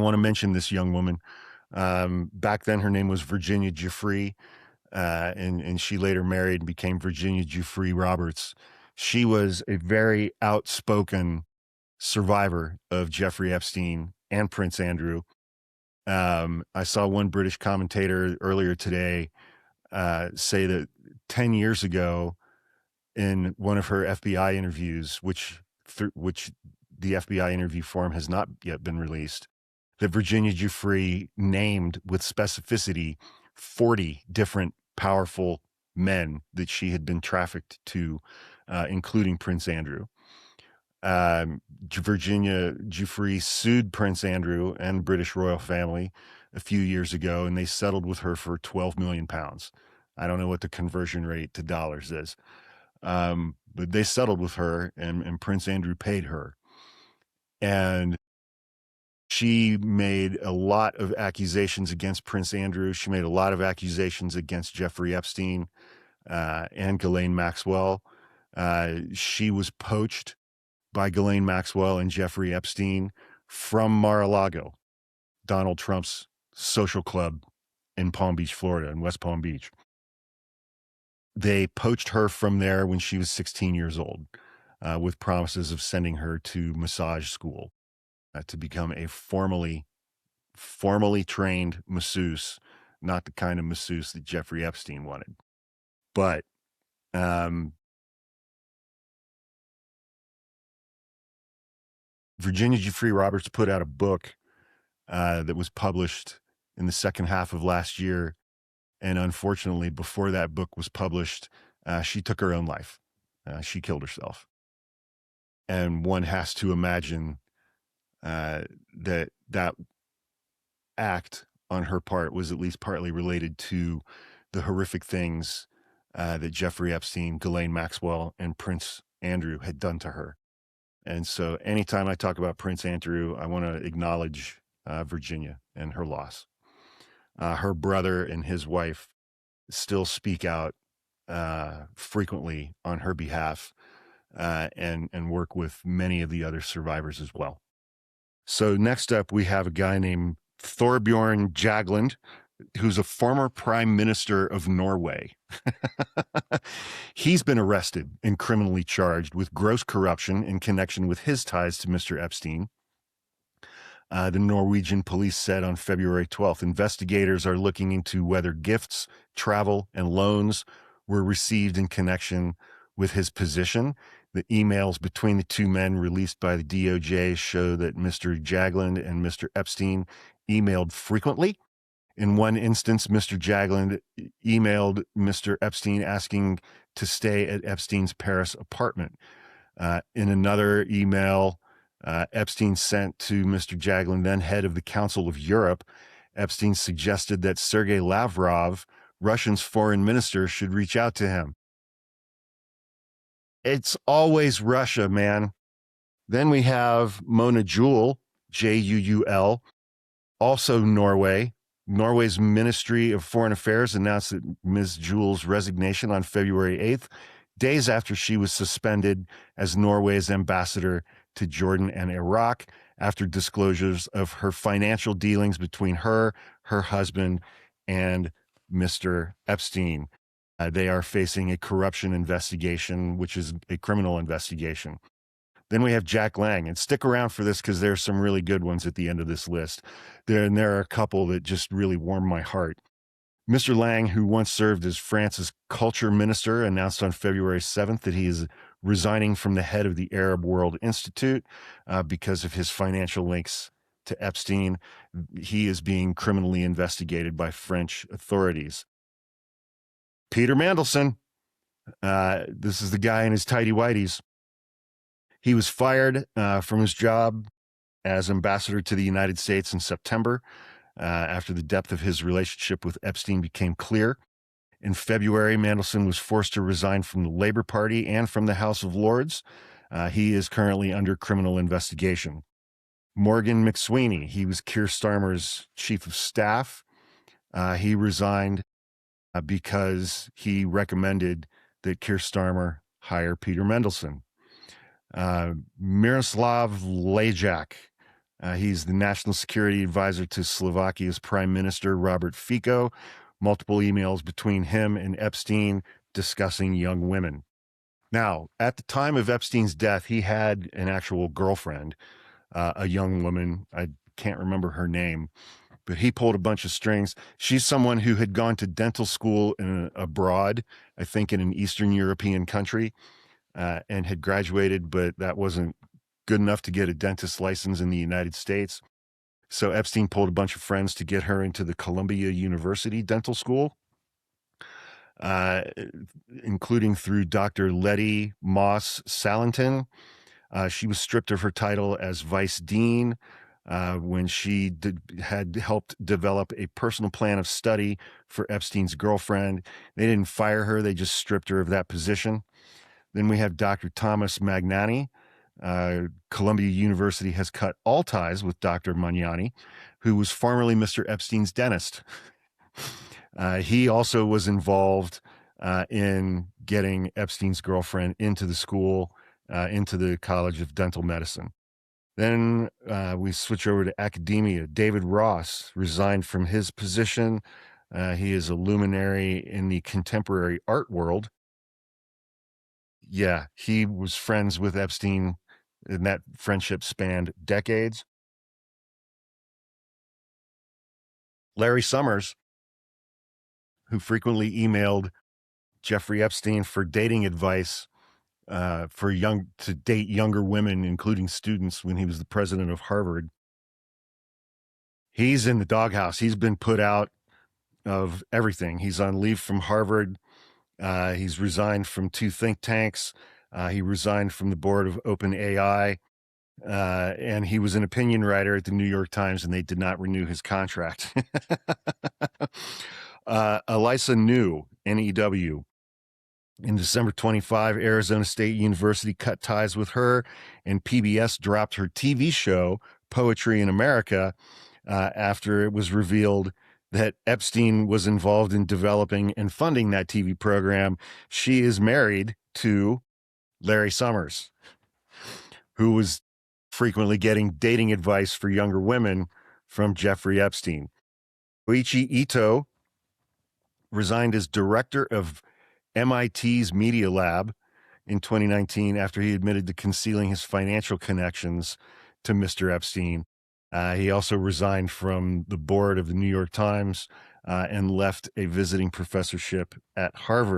want to mention this young woman. Back then, her name was Virginia Giuffre, and she later married and became Virginia Giuffre Roberts. She was a very outspoken survivor of Jeffrey Epstein and Prince Andrew. I saw one British commentator earlier today say that 10 years ago, in one of her FBI interviews, which the FBI interview form has not yet been released, that Virginia Giuffre named with specificity 40 different powerful men that she had been trafficked to, including Prince Andrew. Virginia Giuffre sued Prince Andrew and British royal family a few years ago, and they settled with her for 12 million pounds. I don't know what the conversion rate to dollars is. But they settled with her, and Prince Andrew paid her. And she made a lot of accusations against Prince Andrew. She made a lot of accusations against Jeffrey Epstein and Ghislaine Maxwell. She was poached by Ghislaine Maxwell and Jeffrey Epstein from Mar-a-Lago, Donald Trump's social club in Palm Beach, Florida, in West Palm Beach. They poached her from there when she was 16 years old, with promises of sending her to massage school to become a formally trained masseuse, not the kind of masseuse that Jeffrey Epstein wanted. But Virginia Giuffre Roberts put out a book that was published in the second half of last year. And unfortunately, before that book was published, she took her own life. She killed herself. And one has to imagine that act on her part was at least partly related to the horrific things that Jeffrey Epstein, Ghislaine Maxwell, and Prince Andrew had done to her. And so anytime I talk about Prince Andrew, I want to acknowledge Virginia and her loss. Her brother and his wife still speak out frequently on her behalf and work with many of the other survivors as well. So next up, we have a guy named Thorbjorn Jagland, who's a former prime minister of Norway. He's been arrested and criminally charged with gross corruption in connection with his ties to Mr. Epstein. The Norwegian police said on February 12th, investigators are looking into whether gifts, travel, and loans were received in connection with his position. The emails between the two men released by the DOJ show that Mr. Jagland and Mr. Epstein emailed frequently. In one instance, Mr. Jagland emailed Mr. Epstein asking to stay at Epstein's Paris apartment. In another email, Epstein sent to Mr. Jagland, then head of the Council of Europe, Epstein suggested that Sergei Lavrov, Russia's foreign minister, should reach out to him. It's always Russia, man. Then we have Mona Juul, Juul, also Norway. Norway's Ministry of Foreign Affairs announced that Ms. Juul's resignation on February 8th, days after she was suspended as Norway's ambassador to Jordan and Iraq after disclosures of her financial dealings between her husband, and Mr. Epstein. They are facing a corruption investigation, which is a criminal investigation. Then we have Jack Lang, and stick around for this because there's some really good ones at the end of this list. There are a couple that just really warm my heart. Mr. Lang, who once served as France's culture minister, announced on February 7th that he is resigning from the head of the Arab World Institute because of his financial links to Epstein. He is being criminally investigated by French authorities. Peter Mandelson, this is the guy in his tighty-whities. He was fired from his job as ambassador to the United States in September after the depth of his relationship with Epstein became clear. In February, Mandelson was forced to resign from the Labor Party and from the House of Lords. He is currently under criminal investigation. Morgan McSweeney, he was Keir Starmer's chief of staff. He resigned because he recommended that Keir Starmer hire Peter Mandelson. Miroslav Lajak, He's the national security advisor to Slovakia's Prime Minister, Robert Fico. Multiple emails between him and Epstein discussing young women. Now, at the time of Epstein's death, he had an actual girlfriend, a young woman. I can't remember her name, but he pulled a bunch of strings. She's someone who had gone to dental school abroad, I think in an Eastern European country, and had graduated, but that wasn't good enough to get a dentist license in the United States. So Epstein pulled a bunch of friends to get her into the Columbia University Dental School, including through Dr. Letty Moss Salentin. She was stripped of her title as vice dean when she had helped develop a personal plan of study for Epstein's girlfriend. They didn't fire her, they just stripped her of that position. Then we have Dr. Thomas Magnani. Columbia University has cut all ties with Dr. Magnani, who was formerly Mr. Epstein's dentist. He also was involved in getting Epstein's girlfriend into the school, into the College of Dental Medicine. Then we switch over to academia. David Ross resigned from his position. He is a luminary in the contemporary art world. Yeah, he was friends with Epstein, and that friendship spanned decades. Larry Summers, who frequently emailed Jeffrey Epstein for dating advice to date younger women, including students, when he was the president of Harvard. He's in the doghouse. He's been put out of everything. He's on leave from Harvard. He's resigned from 2 think tanks. He resigned from the board of OpenAI. And he was an opinion writer at the New York Times, and they did not renew his contract. Elisa New, NEW. In December 25, Arizona State University cut ties with her, and PBS dropped her TV show, Poetry in America, after it was revealed that Epstein was involved in developing and funding that TV program. She is married to Larry Summers, who was frequently getting dating advice for younger women from Jeffrey Epstein. Joi Ito resigned as director of MIT's Media Lab in 2019 after he admitted to concealing his financial connections to Mr. Epstein. He also resigned from the board of the New York Times and left a visiting professorship at Harvard.